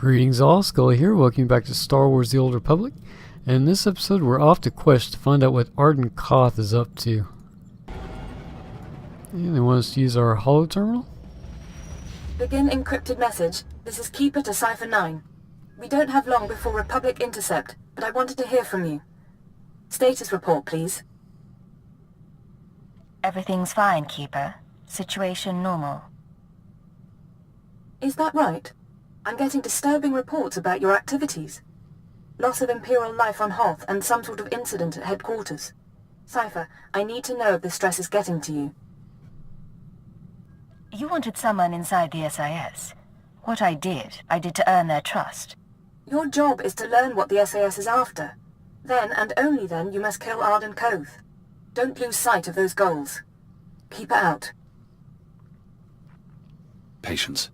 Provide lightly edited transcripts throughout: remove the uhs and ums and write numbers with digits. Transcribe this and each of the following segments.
Greetings all, Scully here, welcome back to Star Wars The Old Republic, and in this episode we're off to Quesh to find out what Arden Koth is up to. And they want us to use our holo terminal? Begin encrypted message. This is Keeper to Cipher 9. We don't have long before Republic intercept, but I wanted to hear from you. Status report, please. Everything's fine, Keeper. Situation normal. Is that right? I'm getting disturbing reports about your activities. Loss of Imperial life on Hoth and some sort of incident at headquarters. Cipher, I need to know if the stress is getting to you. You wanted someone inside the SIS. What I did to earn their trust. Your job is to learn what the SAS is after. Then, and only then, you must kill Arden Koth. Don't lose sight of those goals. Keeper out. Patience.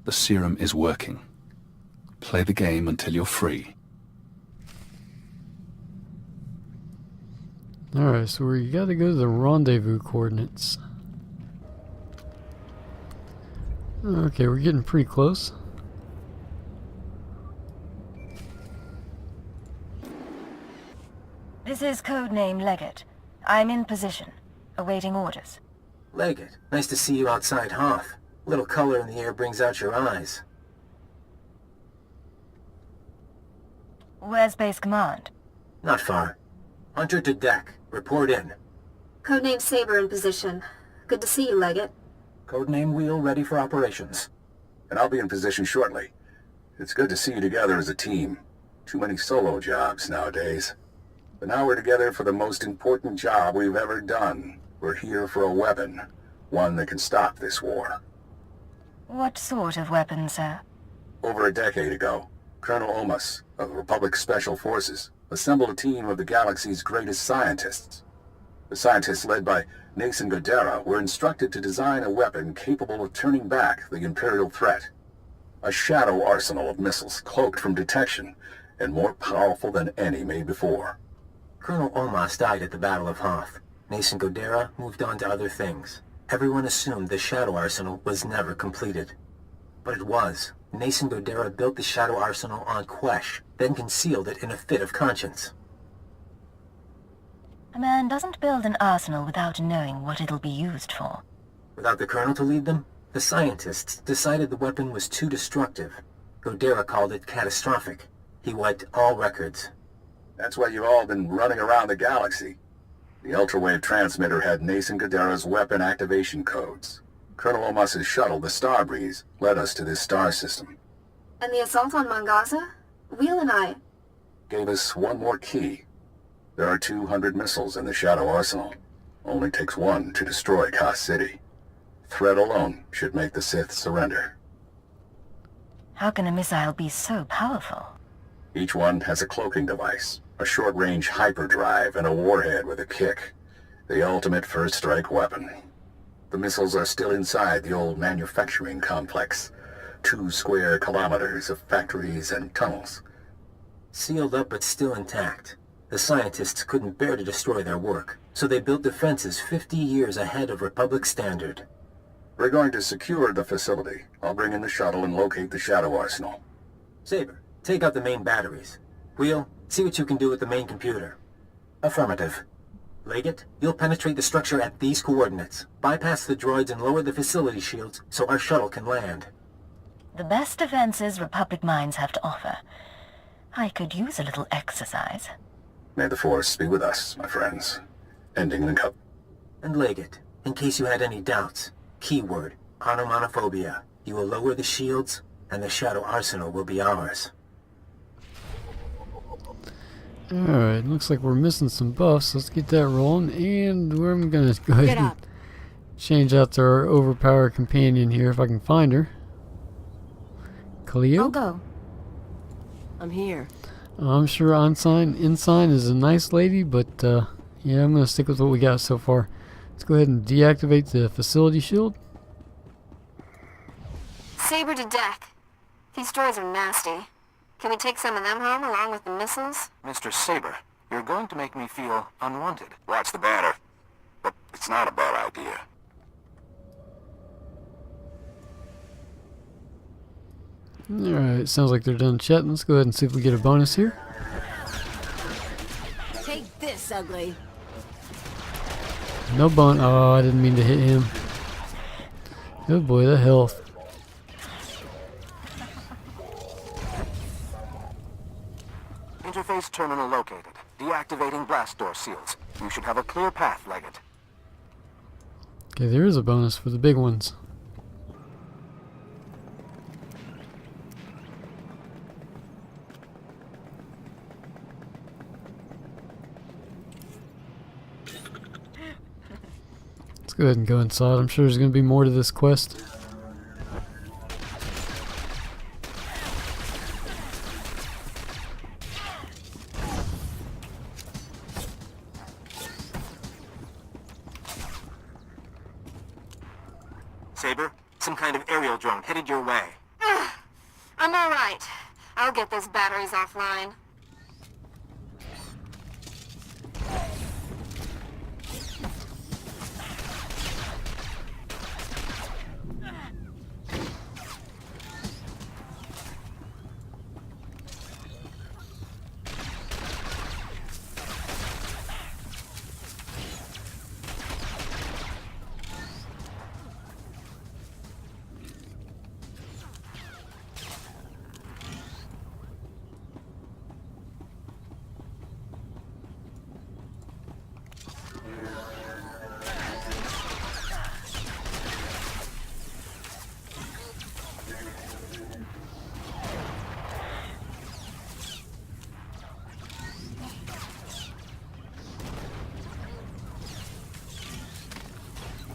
The serum is working. Play the game until you're free. Alright, so we gotta go to the rendezvous coordinates. Okay, we're getting pretty close. This is codename Leggett. I'm in position, awaiting orders. Leggett, nice to see you outside Hoth. Little color in the air brings out your eyes. Where's base command? Not far. Hunter to deck. Report in. Codename Saber in position. Good to see you, Leggett. Codename Wheel ready for operations. And I'll be in position shortly. It's good to see you together as a team. Too many solo jobs nowadays. But now we're together for the most important job we've ever done. We're here for a weapon. One that can stop this war. What sort of weapon, sir? Over a decade ago, Colonel Omas of the Republic Special Forces assembled a team of the galaxy's greatest scientists. The scientists, led by Nason Godera, were instructed to design a weapon capable of turning back the Imperial threat. A shadow arsenal of missiles cloaked from detection and more powerful than any made before. Colonel Omas died at the Battle of Hoth. Nason Godera moved on to other things. Everyone assumed the Shadow Arsenal was never completed. But it was. Nason Godera built the Shadow Arsenal on Quesh, then concealed it in a fit of conscience. A man doesn't build an arsenal without knowing what it'll be used for. Without the Colonel to lead them, the scientists decided the weapon was too destructive. Godera called it catastrophic. He wiped all records. That's why you've all been running around the galaxy. The ultrawave transmitter had Nason Godera's weapon activation codes. Colonel Omas's shuttle, the Starbreeze, led us to this star system. And the assault on Mangaza? Wheel and I... Gave us one more key. There are 200 missiles in the Shadow Arsenal. Only takes one to destroy Koth City. Threat alone should make the Sith surrender. How can a missile be so powerful? Each one has a cloaking device, a short-range hyperdrive, and a warhead with a kick. The ultimate first-strike weapon. The missiles are still inside the old manufacturing complex. 2 square kilometers of factories and tunnels. Sealed up but still intact. The scientists couldn't bear to destroy their work, so they built defenses 50 years ahead of Republic standard. We're going to secure the facility. I'll bring in the shuttle and locate the Shadow Arsenal. Saber, take out the main batteries. Wheel, see what you can do with the main computer. Affirmative. Leggett, you'll penetrate the structure at these coordinates. Bypass the droids and lower the facility shields so our shuttle can land. The best defenses Republic mines have to offer. I could use a little exercise. May the Force be with us, my friends. Ending the cup. And Leggett, in case you had any doubts, keyword, onomatophobia. You will lower the shields, and the Shadow Arsenal will be ours. Alright, looks like we're missing some buffs. Let's get that rolling, and I'm gonna go ahead and change out to our overpowered companion here if I can find her. Cleo? I'll go. I'm here. I'm sure Ensign is a nice lady, but yeah, I'm gonna stick with what we got so far. Let's go ahead and deactivate the facility shield. Saber to deck. These droids are nasty. Can we take some of them home along with the missiles? Mr. Saber, you're going to make me feel unwanted. Watch the banner. But it's not a bad idea. Alright, sounds like they're done chatting. Let's go ahead and see if we get a bonus here. Take this, ugly. No bonus. Oh, I didn't mean to hit him. Good boy, the health. Interface terminal located. Deactivating blast door seals. You should have a clear path, Leggett. Okay, there is a bonus for the big ones. Let's go ahead and go inside. I'm sure there's going to be more to this quest. Saber, some kind of aerial drone headed your way. I'm alright. I'll get those batteries offline.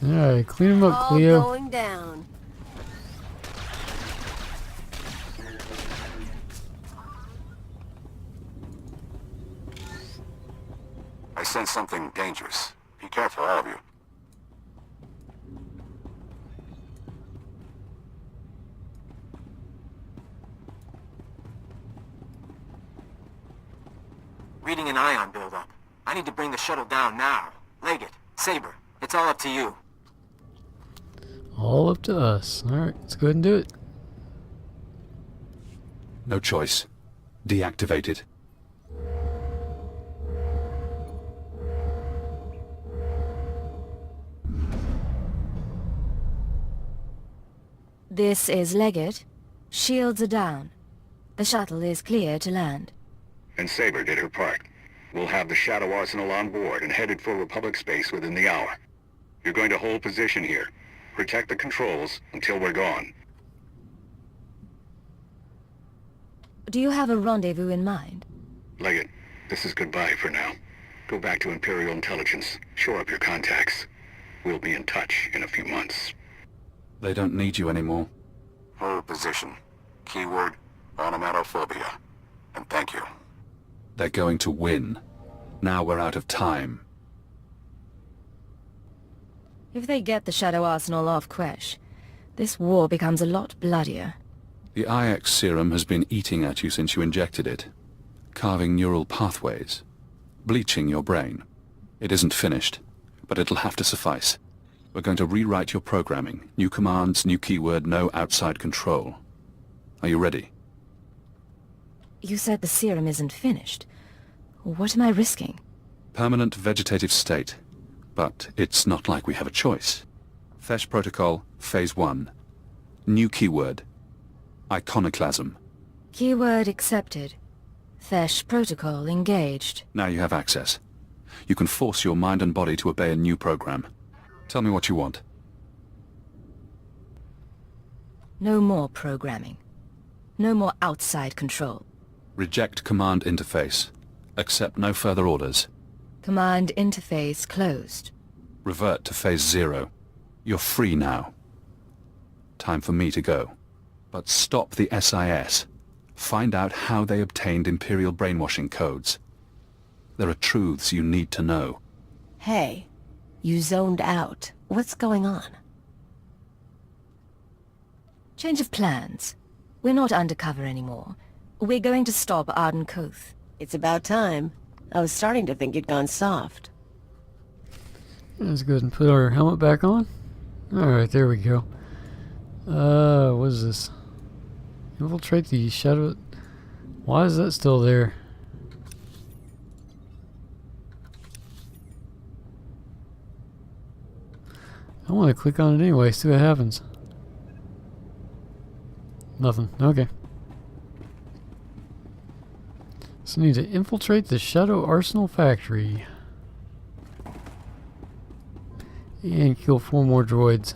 Alright, clean them up, All Cleo. going down. I sense something dangerous. Be careful, all of you. Reading an ion buildup. I need to bring the shuttle down now. Leggett, Saber, it's all up to you. All up to us. Alright, let's go ahead and do it. No choice. Deactivate it. This is Leggett. Shields are down. The shuttle is clear to land. And Saber did her part. We'll have the Shadow Arsenal on board and headed for Republic space within the hour. You're going to hold position here. Protect the controls until we're gone. Do you have a rendezvous in mind? Leggett, this is goodbye for now. Go back to Imperial Intelligence. Shore up your contacts. We'll be in touch in a few months. They don't need you anymore. Hold position. Keyword, onomatophobia. And thank you. They're going to win. Now we're out of time. If they get the Shadow Arsenal off Quesh, this war becomes a lot bloodier. The IX serum has been eating at you since you injected it. Carving neural pathways. Bleaching your brain. It isn't finished, but it'll have to suffice. We're going to rewrite your programming. New commands, new keyword, no outside control. Are you ready? You said the serum isn't finished. What am I risking? Permanent vegetative state. But it's not like we have a choice. Fesh Protocol, Phase 1. New keyword. Iconoclasm. Keyword accepted. Fesh protocol engaged. Now you have access. You can force your mind and body to obey a new program. Tell me what you want. No more programming. No more outside control. Reject command interface. Accept no further orders. Command interface closed. Revert to Phase 0. You're free now. Time for me to go. But stop the SIS. Find out how they obtained Imperial brainwashing codes. There are truths you need to know. Hey, you zoned out. What's going on? Change of plans. We're not undercover anymore. We're going to stop Arden Koth. It's about time. I was starting to think you'd gone soft. Let's go ahead and put our helmet back on. Alright, there we go. What is this? Infiltrate the shadow... Why is that still there? I want to click on it anyway, see what happens. Nothing. Okay. So I need to infiltrate the Shadow Arsenal factory. And kill 4 more droids.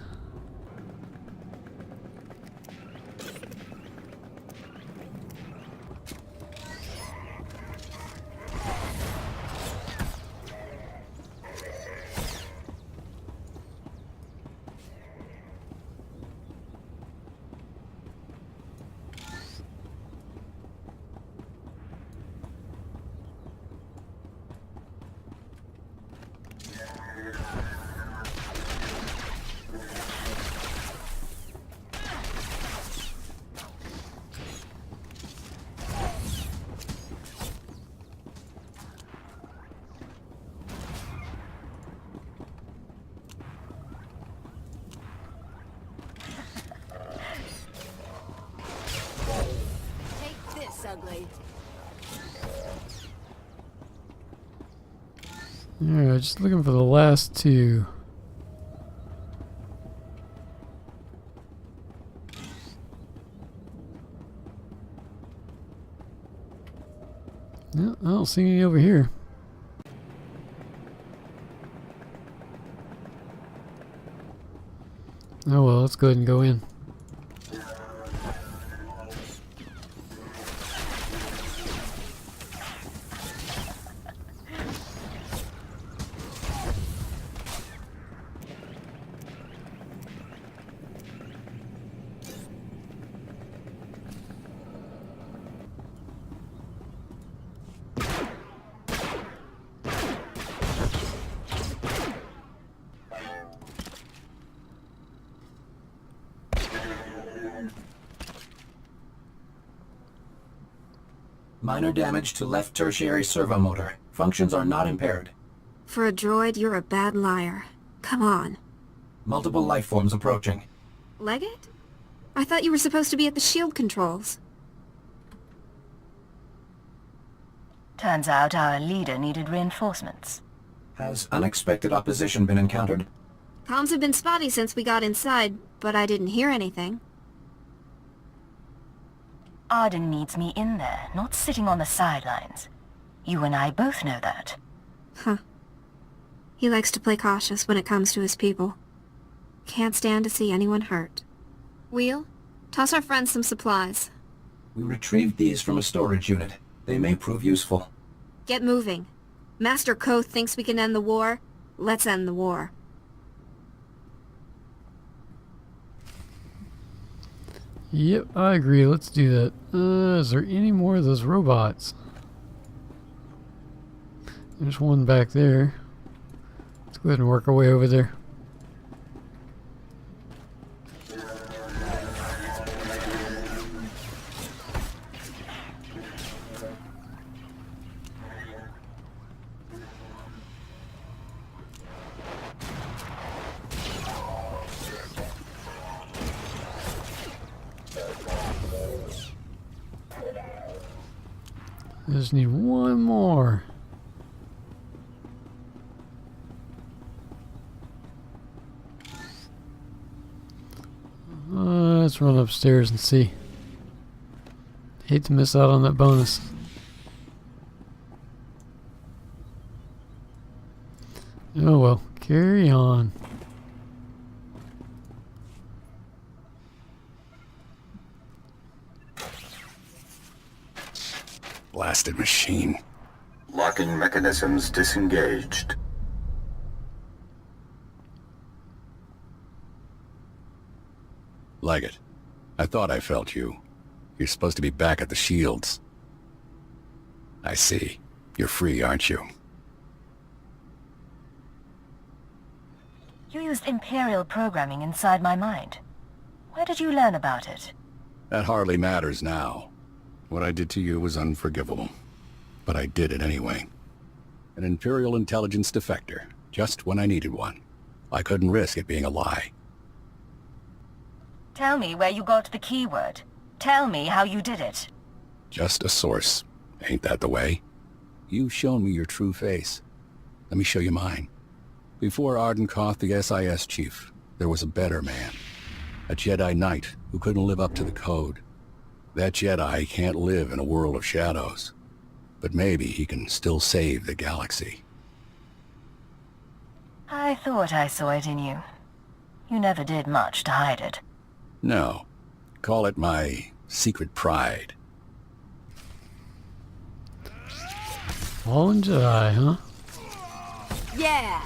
Ugly. Alright, just looking for the last 2. No, I don't see any over here. Oh well, let's go ahead and go in. Minor damage to left tertiary servo motor. Functions are not impaired. For a droid, you're a bad liar. Come on. Multiple life forms approaching. Leggett? I thought you were supposed to be at the shield controls. Turns out our leader needed reinforcements. Has unexpected opposition been encountered? Comms have been spotty since we got inside, but I didn't hear anything. Arden needs me in there, not sitting on the sidelines. You and I both know that. Huh. He likes to play cautious when it comes to his people. Can't stand to see anyone hurt. Wheel, toss our friends some supplies. We retrieved these from a storage unit. They may prove useful. Get moving. Master Koth thinks we can end the war. Let's end the war. Yep, I agree. Let's do that. Is there any more of those robots? There's one back there. Let's go ahead and work our way over there. I just need one more. Let's run upstairs and see. Hate to miss out on that bonus. Oh well, carry on. Blasted machine. Locking mechanisms disengaged. Leggett, I thought I felt you. You're supposed to be back at the shields. I see. You're free, aren't you? You used Imperial programming inside my mind. Where did you learn about it? That hardly matters now. What I did to you was unforgivable. But I did it anyway. An Imperial intelligence defector, just when I needed one. I couldn't risk it being a lie. Tell me where you got the keyword. Tell me how you did it. Just a source. Ain't that the way? You've shown me your true face. Let me show you mine. Before Ardenkoth, the SIS chief, there was a better man. A Jedi Knight who couldn't live up to the code. That Jedi can't live in a world of shadows. But maybe he can still save the galaxy. I thought I saw it in you. You never did much to hide it. No. Call it my secret pride. Fallen Jedi, huh? Yeah!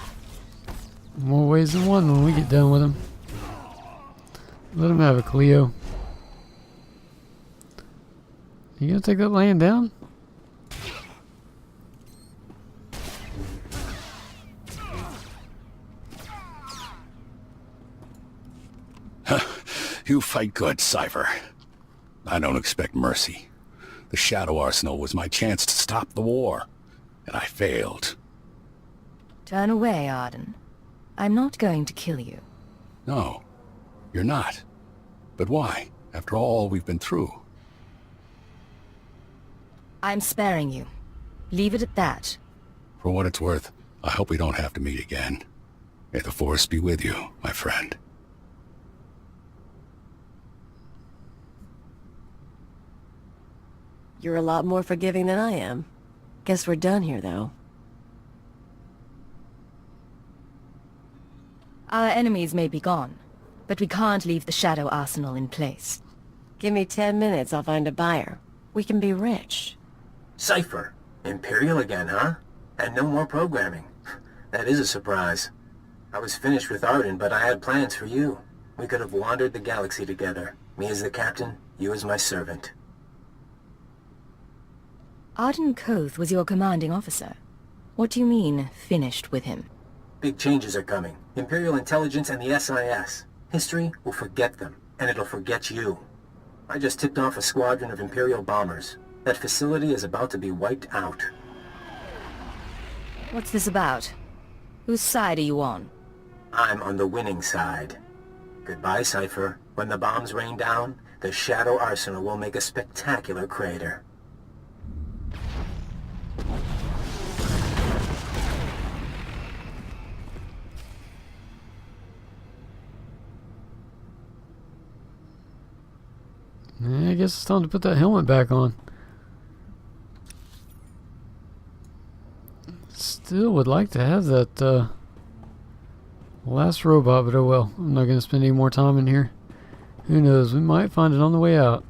More ways than one when we get done with him. Let him have it, Cleo. You gonna take that land down? You fight good, Cypher. I don't expect mercy. The Shadow Arsenal was my chance to stop the war, and I failed. Turn away, Arden. I'm not going to kill you. No, you're not. But why, after all we've been through? I'm sparing you. Leave it at that. For what it's worth, I hope we don't have to meet again. May the Force be with you, my friend. You're a lot more forgiving than I am. Guess we're done here, though. Our enemies may be gone, but we can't leave the Shadow Arsenal in place. Give me 10 minutes, I'll find a buyer. We can be rich. Cypher. Imperial again, huh? And no more programming. That is a surprise. I was finished with Arden, but I had plans for you. We could have wandered the galaxy together. Me as the captain, you as my servant. Arden Koth was your commanding officer. What do you mean, finished with him? Big changes are coming. Imperial intelligence and the SIS. History will forget them, and it'll forget you. I just tipped off a squadron of Imperial bombers. That facility is about to be wiped out. What's this about? Whose side are you on? I'm on the winning side. Goodbye, Cypher. When the bombs rain down, the Shadow Arsenal will make a spectacular crater. I guess it's time to put that helmet back on. Still would like to have that last robot, but oh well. I'm not going to spend any more time in here. Who knows, we might find it on the way out.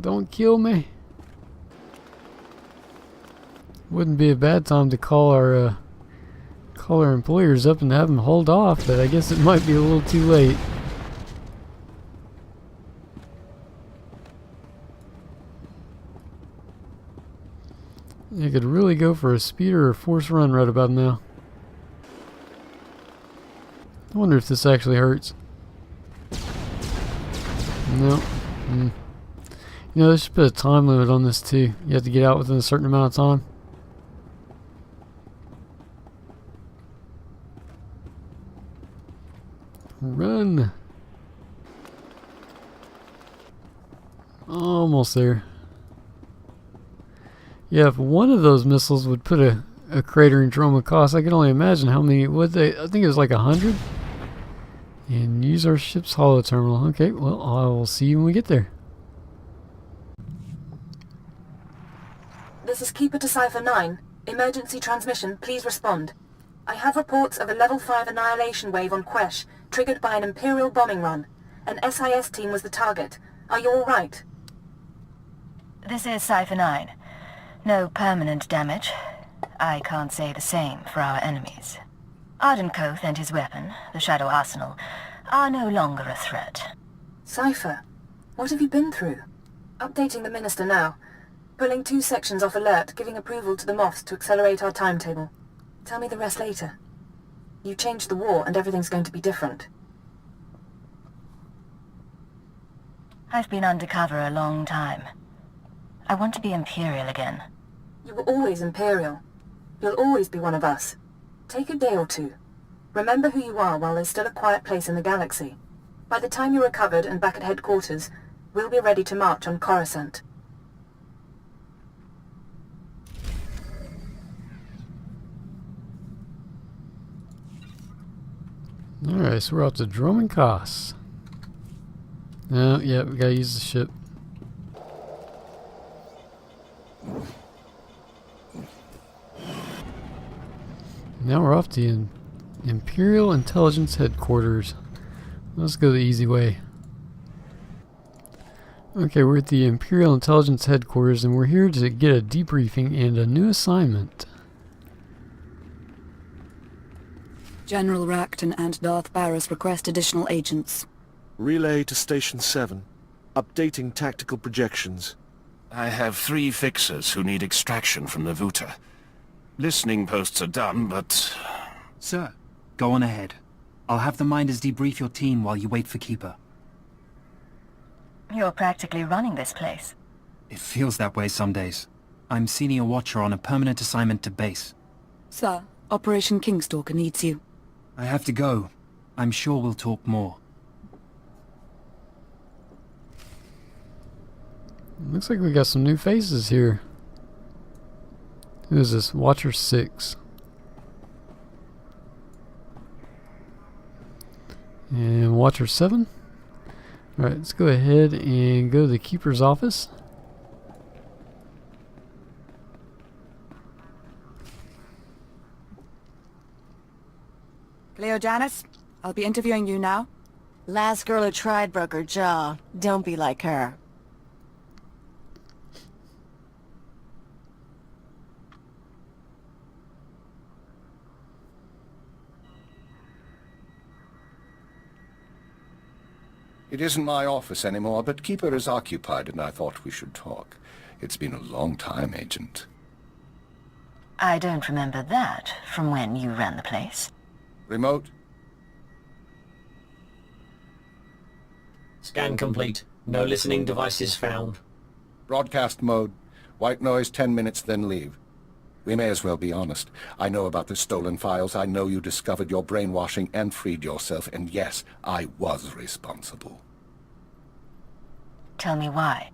Don't kill me. Wouldn't be a bad time to call our employers up and have them hold off, but I guess it might be a little too late. You could really go for a speeder or force run right about now. I wonder if this actually hurts. No. You know, they should put a time limit on this too. You have to get out within a certain amount of time. Run. Almost there. Yeah, if one of those missiles would put a crater in Droma Cost, I can only imagine how many would they. I think it was like 100. And use our ship's holo terminal. Okay, well, I will see you when we get there. This is Keeper to Cypher 9. Emergency transmission, please respond. I have reports of a level 5 annihilation wave on Quesh, triggered by an Imperial bombing run. An SIS team was the target. Are you alright? This is Cypher 9. No permanent damage. I can't say the same for our enemies. Arden Koth and his weapon, the Shadow Arsenal, are no longer a threat. Cypher, what have you been through? Updating the Minister now. Pulling 2 sections off alert, giving approval to the Moffs to accelerate our timetable. Tell me the rest later. You changed the war and everything's going to be different. I've been undercover a long time. I want to be Imperial again. You were always Imperial. You'll always be one of us. Take a day or two. Remember who you are while there's still a quiet place in the galaxy. By the time you're recovered and back at headquarters, we'll be ready to march on Coruscant. Alright, so we're out to Drummond Koss. Oh, yeah, we gotta use the ship. Now we're off to Imperial Intelligence Headquarters. Let's go the easy way. Okay, we're at the Imperial Intelligence Headquarters and we're here to get a debriefing and a new assignment. General Racton and Darth Barris request additional agents. Relay to Station 7. Updating tactical projections. I have 3 fixers who need extraction from the Vuta. Listening posts are done, but... Sir, go on ahead. I'll have the Minders debrief your team while you wait for Keeper. You're practically running this place. It feels that way some days. I'm Senior Watcher on a permanent assignment to base. Sir, Operation Kingstalker needs you. I have to go. I'm sure we'll talk more. Looks like we got some new faces here. Who is this? Watcher 6. And Watcher 7. Alright, let's go ahead and go to the Keeper's office. Cleo Janice, I'll be interviewing you now. Last girl who tried broke her jaw. Don't be like her. It isn't my office anymore, but Keeper is occupied and I thought we should talk. It's been a long time, Agent. I don't remember that from when you ran the place. Remote? Scan complete. No listening devices found. Broadcast mode. White noise 10 minutes, then leave. We may as well be honest. I know about the stolen files. I know you discovered your brainwashing and freed yourself, and yes, I was responsible. Tell me why.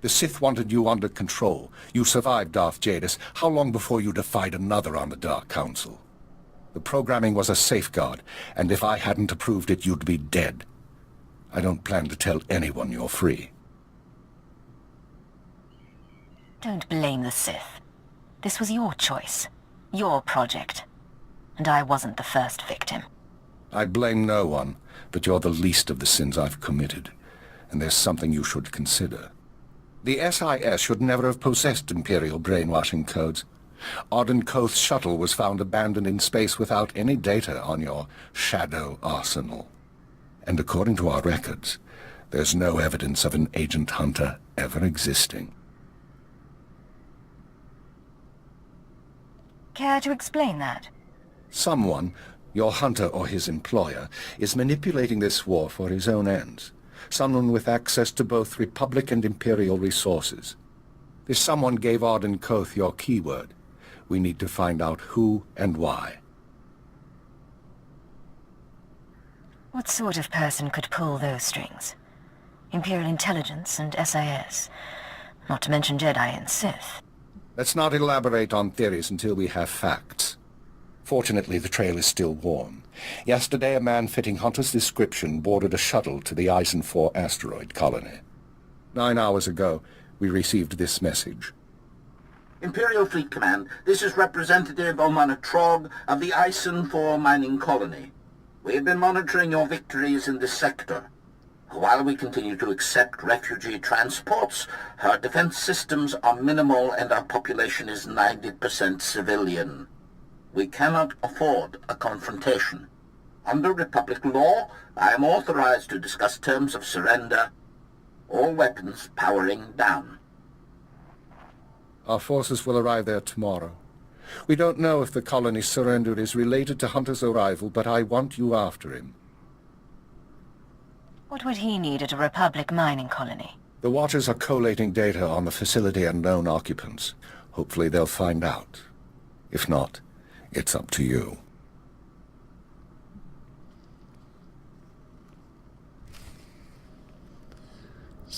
The Sith wanted you under control. You survived Darth Jadis. How long before you defied another on the Dark Council? The programming was a safeguard, and if I hadn't approved it, you'd be dead. I don't plan to tell anyone you're free. Don't blame the Sith. This was your choice. Your project. And I wasn't the first victim. I blame no one, but you're the least of the sins I've committed. And there's something you should consider. The SIS should never have possessed Imperial brainwashing codes. Auden Koth's shuttle was found abandoned in space without any data on your shadow arsenal. And according to our records, there's no evidence of an agent hunter ever existing. Care to explain that? Someone, your hunter or his employer, is manipulating this war for his own ends. Someone with access to both Republic and Imperial resources. This someone gave Auden Koth your keyword. We need to find out who and why. What sort of person could pull those strings? Imperial Intelligence and SIS. Not to mention Jedi and Sith. Let's not elaborate on theories until we have facts. Fortunately, the trail is still warm. Yesterday, a man fitting Hunter's description boarded a shuttle to the Eisen 4 asteroid colony. 9 hours ago, we received this message. Imperial Fleet Command, this is Representative Omana Trog of the Eisen 4 mining colony. We have been monitoring your victories in this sector. While we continue to accept refugee transports, our defense systems are minimal and our population is 90% civilian. We cannot afford a confrontation. Under Republic law, I am authorized to discuss terms of surrender. All weapons powering down. Our forces will arrive there tomorrow. We don't know if the colony's surrender is related to Hunter's arrival, but I want you after him. What would he need at a Republic mining colony? The Watchers are collating data on the facility and known occupants. Hopefully they'll find out. If not, it's up to you.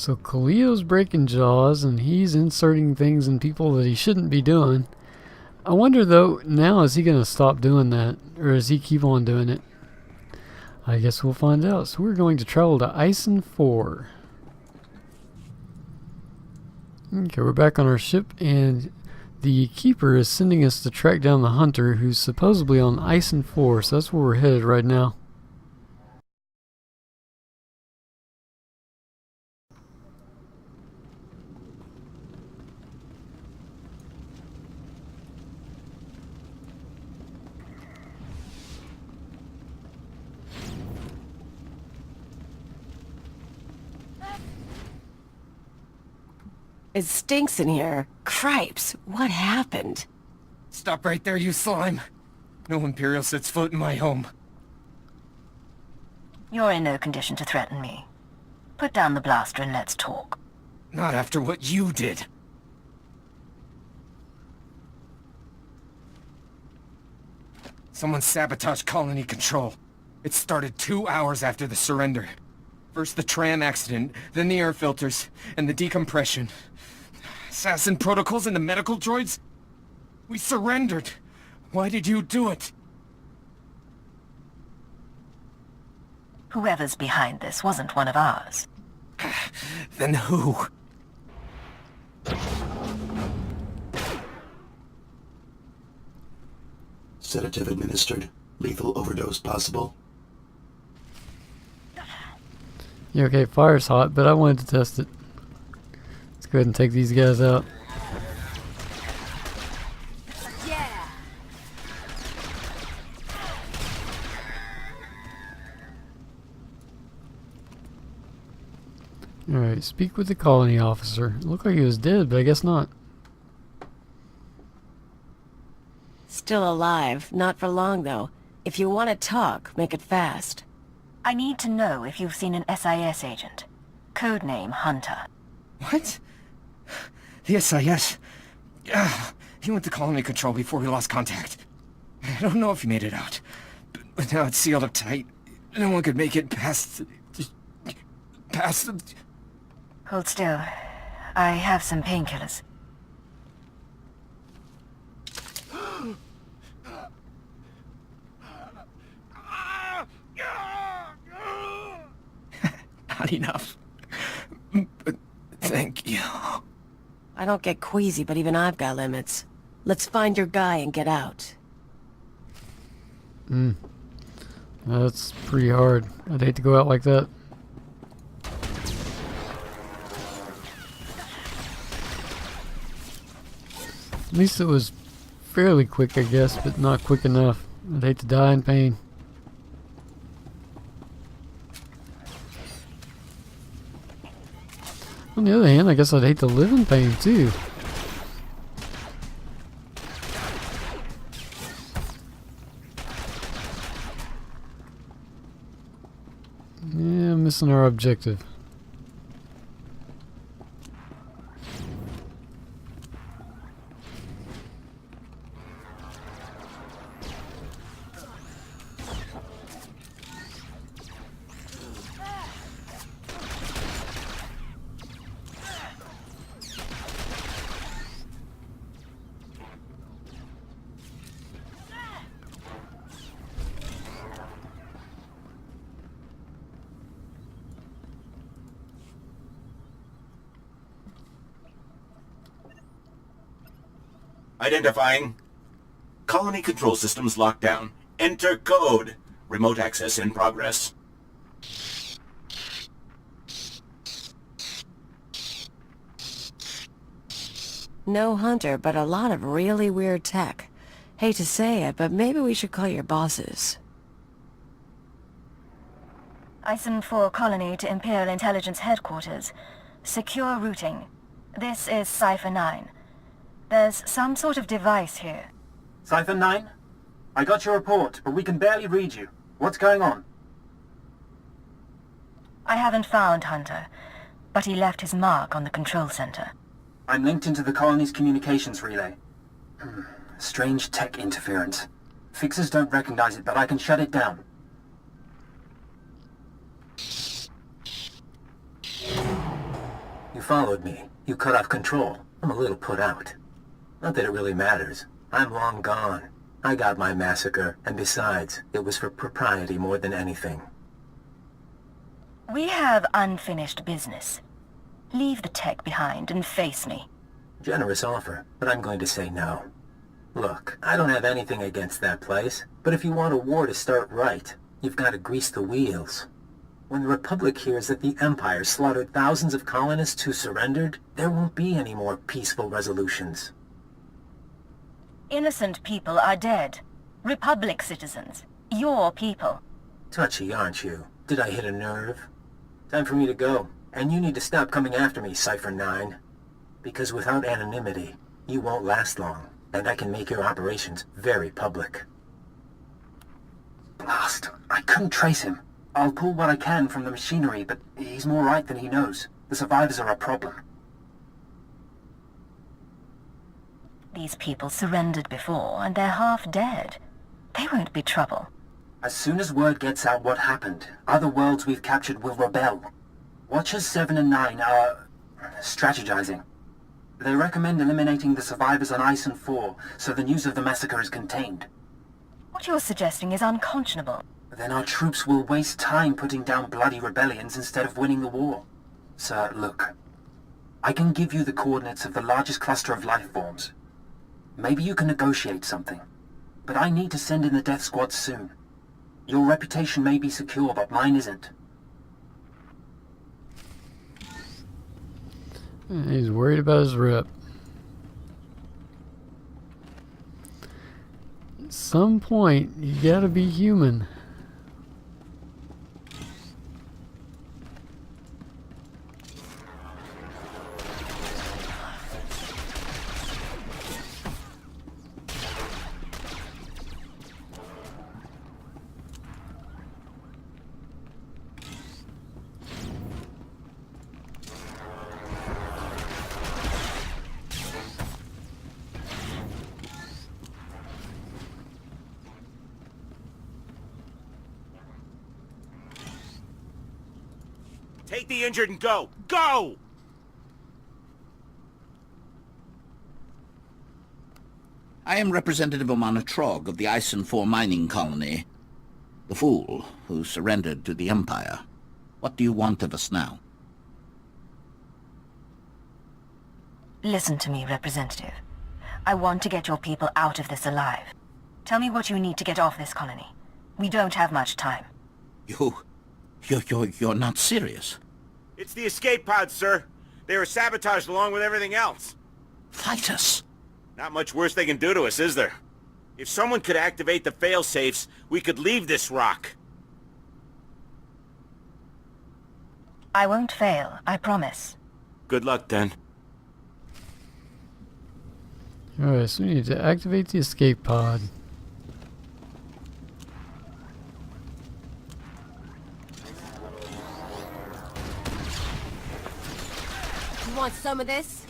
So Khalil's breaking jaws, and he's inserting things in people that he shouldn't be doing. I wonder, though, now is he going to stop doing that, or does he keep on doing it? I guess we'll find out. So we're going to travel to Ison 4. Okay, we're back on our ship, and the Keeper is sending us to track down the Hunter, who's supposedly on Ison 4, so that's where we're headed right now. It stinks in here. Cripes, what happened? Stop right there, you slime. No Imperial sets foot in my home. You're in no condition to threaten me. Put down the blaster and let's talk. Not after what you did. Someone sabotaged colony control. It started 2 hours after the surrender. First the tram accident, then the air filters, and the decompression. Assassin protocols and the medical droids? We surrendered. Why did you do it? Whoever's behind this wasn't one of ours. Then who? Sedative administered. Lethal overdose possible. Yeah, okay, fire's hot, but I wanted to test it. Let's go ahead and take these guys out. Yeah. Alright, speak with the colony officer. Looked like he was dead, but I guess not. Still alive. Not for long, though. If you want to talk, make it fast. I need to know if you've seen an SIS agent. Codename Hunter. What? The SIS? He went to colony control before we lost contact. I don't know if he made it out. But now it's sealed up tight. No one could make it past... Hold still. I have some painkillers. Not enough. But thank you. I don't get queasy, but even I've got limits. Let's find your guy and get out. That's pretty hard. I'd hate to go out like that. At least it was fairly quick, I guess, but not quick enough. I'd hate to die in pain. On the other hand, I guess I'd hate to live in pain too. Yeah, missing our objective. Identifying. Colony control systems locked down. Enter code. Remote access in progress. No Hunter, but a lot of really weird tech. Hate to say it, but maybe we should call your bosses. Ison 4 colony to Imperial Intelligence Headquarters. Secure routing. This is Cipher 9. There's some sort of device here. Cipher 9? I got your report, but we can barely read you. What's going on? I haven't found Hunter, but he left his mark on the control center. I'm linked into the colony's communications relay. Strange tech interference. Fixers don't recognize it, but I can shut it down. followed me. You cut off control. I'm a little put out. Not that it really matters. I'm long gone. I got my massacre, and besides, it was for propriety more than anything. We have unfinished business. Leave the tech behind and face me. Generous offer, but I'm going to say no. Look, I don't have anything against that place, but if you want a war to start right, you've got to grease the wheels. When the Republic hears that the Empire slaughtered thousands of colonists who surrendered, there won't be any more peaceful resolutions. Innocent people are dead. Republic citizens. Your people. Touchy, aren't you? Did I hit a nerve? Time for me to go. And you need to stop coming after me, Cipher 9. Because without anonymity, you won't last long. And I can make your operations very public. Blast. I couldn't trace him. I'll pull what I can from the machinery, but he's more right than he knows. The survivors are a problem. These people surrendered before, and they're half dead. They won't be trouble. As soon as word gets out what happened, other worlds we've captured will rebel. Watchers 7 and 9 are strategizing. They recommend eliminating the survivors on Ison 4, so the news of the massacre is contained. What you're suggesting is unconscionable. Then our troops will waste time putting down bloody rebellions instead of winning the war. Sir, look. I can give you the coordinates of the largest cluster of life forms. Maybe you can negotiate something. But I need to send in the death squad soon. Your reputation may be secure, but mine isn't. He's worried about his rep. At some point, you gotta be human. Take the injured and go! Go! I am Representative Omana Trog of the Ison 4 mining colony. The fool who surrendered to the Empire. What do you want of us now? Listen to me, Representative. I want to get your people out of this alive. Tell me what you need to get off this colony. We don't have much time. You're not serious. It's the escape pods, sir. They were sabotaged along with everything else. Fight us. Not much worse they can do to us, is there? If someone could activate the fail-safes, we could leave this rock. I won't fail, I promise. Good luck, then. Alright, so we need to activate the escape pod. You want some of this?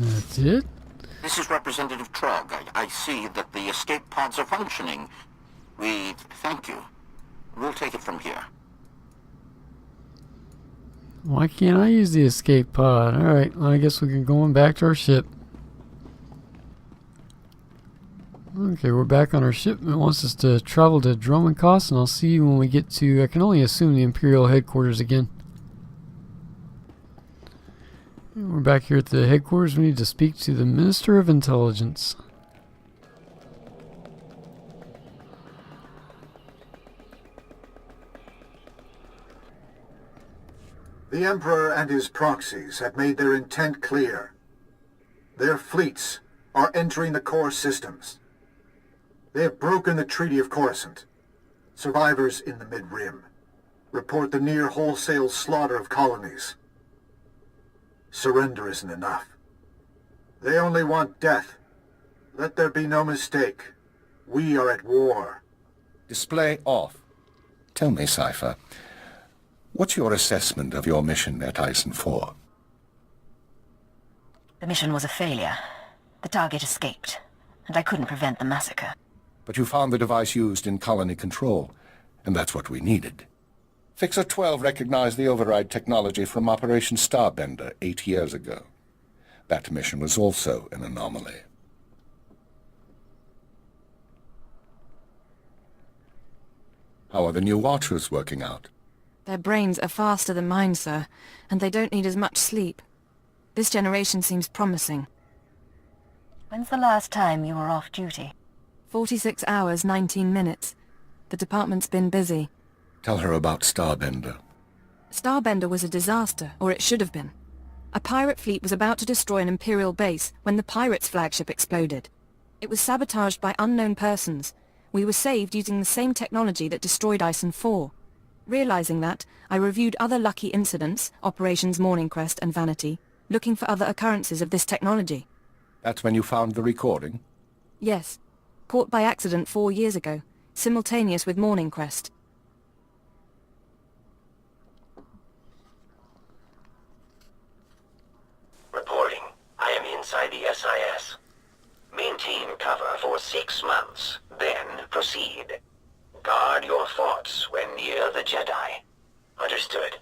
That's it? This is Representative Trog. I see that the escape pods are functioning. We thank you. We'll take it from here. Why can't I use the escape pod? Alright, well, I guess we can go on back to our ship. Okay, we're back on our ship. It wants us to travel to Dromankos, and I'll see you when we get to, I can only assume, the Imperial headquarters again. We're back here at the headquarters. We need to speak to the Minister of Intelligence. The Emperor and his proxies have made their intent clear. Their fleets are entering the core systems. They have broken the Treaty of Coruscant. Survivors in the Mid-Rim report the near wholesale slaughter of colonies. Surrender isn't enough. They only want death. Let there be no mistake. We are at war. Display off. Tell me, Cypher, what's your assessment of your mission at Eisen 4? The mission was a failure. The target escaped, and I couldn't prevent the massacre. But you found the device used in colony control, and that's what we needed. Fixer 12 recognized the override technology from Operation Starbender 8 years ago. That mission was also an anomaly. How are the new Watchers working out? Their brains are faster than mine, sir, and they don't need as much sleep. This generation seems promising. When's the last time you were off duty? 46 hours, 19 minutes. The department's been busy. Tell her about Starbender. Starbender was a disaster, or it should have been. A pirate fleet was about to destroy an Imperial base when the pirates' flagship exploded. It was sabotaged by unknown persons. We were saved using the same technology that destroyed Eisen 4. Realizing that, I reviewed other lucky incidents, Operations Morning Crest and Vanity, looking for other occurrences of this technology. That's when you found the recording? Yes. Caught by accident 4 years ago, simultaneous with Morning Crest. Reporting. I am inside the SIS. Maintain cover for 6 months, then proceed. Guard your thoughts when near the Jedi. Understood.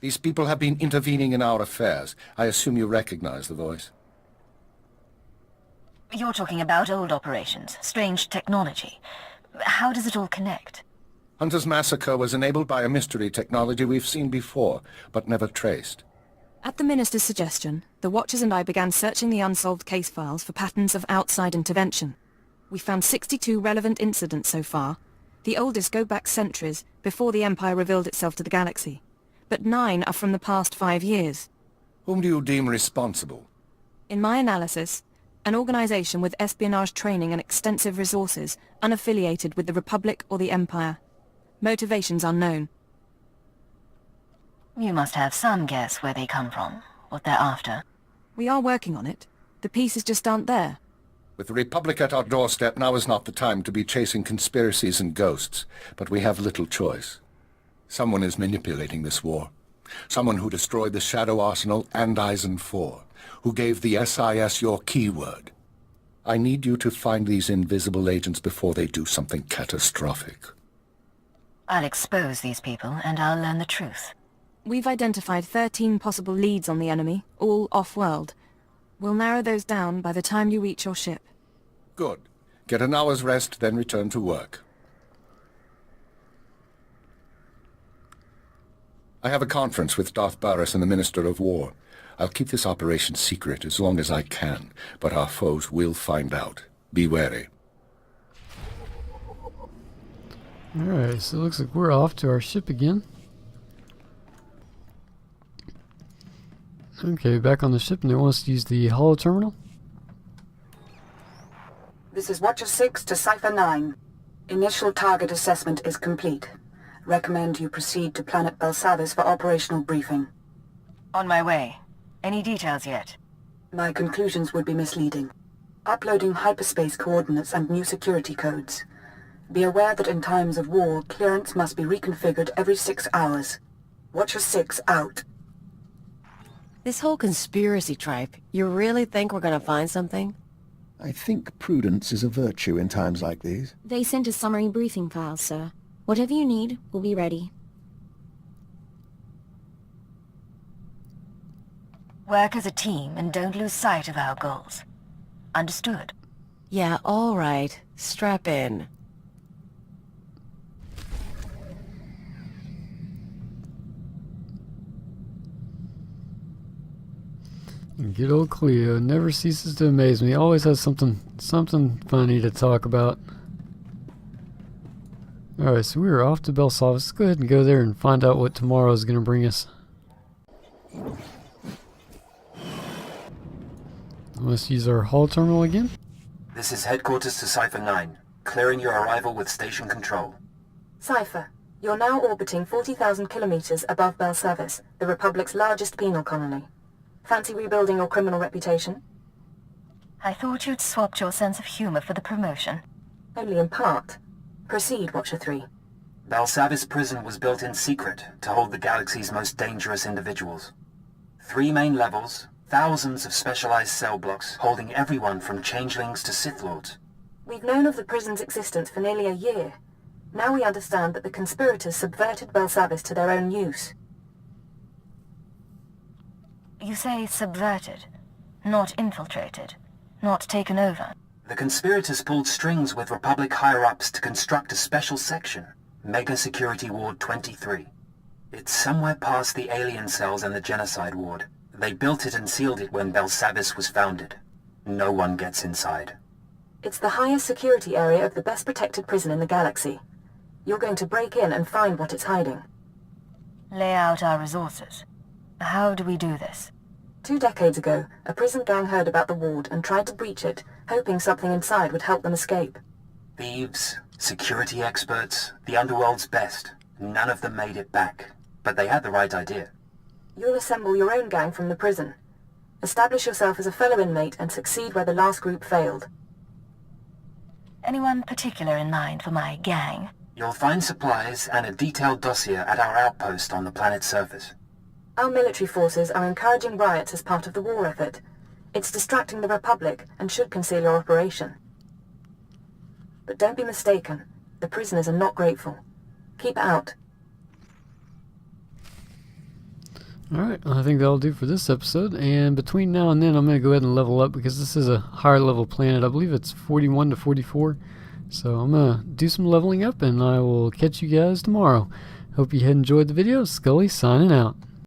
These people have been intervening in our affairs. I assume you recognize the voice. You're talking about old operations, strange technology. How does it all connect? Hunter's massacre was enabled by a mystery technology we've seen before, but never traced. At the Minister's suggestion, the Watchers and I began searching the unsolved case files for patterns of outside intervention. We found 62 relevant incidents so far. The oldest go back centuries, before the Empire revealed itself to the galaxy. But 9 are from the past 5 years. Whom do you deem responsible? In my analysis, an organization with espionage training and extensive resources, unaffiliated with the Republic or the Empire. Motivations unknown. You must have some guess where they come from, what they're after. We are working on it. The pieces just aren't there. With the Republic at our doorstep, now is not the time to be chasing conspiracies and ghosts, but we have little choice. Someone is manipulating this war. Someone who destroyed the Shadow Arsenal and Eisen 4, who gave the SIS your keyword. I need you to find these invisible agents before they do something catastrophic. I'll expose these people, and I'll learn the truth. We've identified 13 possible leads on the enemy, all off-world. We'll narrow those down by the time you reach your ship. Good. Get an hour's rest, then return to work. I have a conference with Darth Baras and the Minister of War. I'll keep this operation secret as long as I can, but our foes will find out. Be wary. Alright, so it looks like we're off to our ship again. Okay, back on the ship, and they want us to use the holo terminal. This is Watcher 6 to Cipher 9. Initial target assessment is complete. Recommend you proceed to Planet Belsavis for operational briefing. On my way. Any details yet? My conclusions would be misleading. Uploading hyperspace coordinates and new security codes. Be aware that in times of war, clearance must be reconfigured every 6 hours. Watcher 6 out. This whole conspiracy tripe, you really think we're gonna find something? I think prudence is a virtue in times like these. They sent a summary briefing file, sir. Whatever you need, we'll be ready. Work as a team and don't lose sight of our goals. Understood? Yeah, all right. Strap in. Good old Cleo never ceases to amaze me. Always has something funny to talk about. Alright, so we are off to Belsavis. Let's go ahead and go there and find out what tomorrow is going to bring us. Let's use our hull terminal again. This is headquarters to Cipher 9, clearing your arrival with station control. Cipher, you're now orbiting 40,000 kilometers above Belsavis, the Republic's largest penal colony. Fancy rebuilding your criminal reputation? I thought you'd swapped your sense of humor for the promotion. Only in part. Proceed, Watcher 3. Belsavis prison was built in secret to hold the galaxy's most dangerous individuals. 3 main levels, thousands of specialized cell blocks holding everyone from changelings to Sith Lords. We've known of the prison's existence for nearly a year. Now we understand that the conspirators subverted Belsavis to their own use. You say subverted, not infiltrated, not taken over. The conspirators pulled strings with Republic higher-ups to construct a special section, Mega Security Ward 23. It's somewhere past the alien cells and the genocide ward. They built it and sealed it when Belsavis was founded. No one gets inside. It's the highest security area of the best protected prison in the galaxy. You're going to break in and find what it's hiding. Lay out our resources. How do we do this? 2 decades ago, a prison gang heard about the ward and tried to breach it, hoping something inside would help them escape. Thieves, security experts, the underworld's best. None of them made it back, but they had the right idea. You'll assemble your own gang from the prison. Establish yourself as a fellow inmate and succeed where the last group failed. Anyone particular in mind for my gang? You'll find supplies and a detailed dossier at our outpost on the planet's surface. Our military forces are encouraging riots as part of the war effort. It's distracting the Republic and should conceal your operation. But don't be mistaken. The prisoners are not grateful. Keep it out. Alright, I think that'll do for this episode, and between now and then I'm going to go ahead and level up because this is a higher level planet. I believe it's 41 to 44, so I'm going to do some leveling up and I will catch you guys tomorrow. Hope you had enjoyed the video. Scully signing out.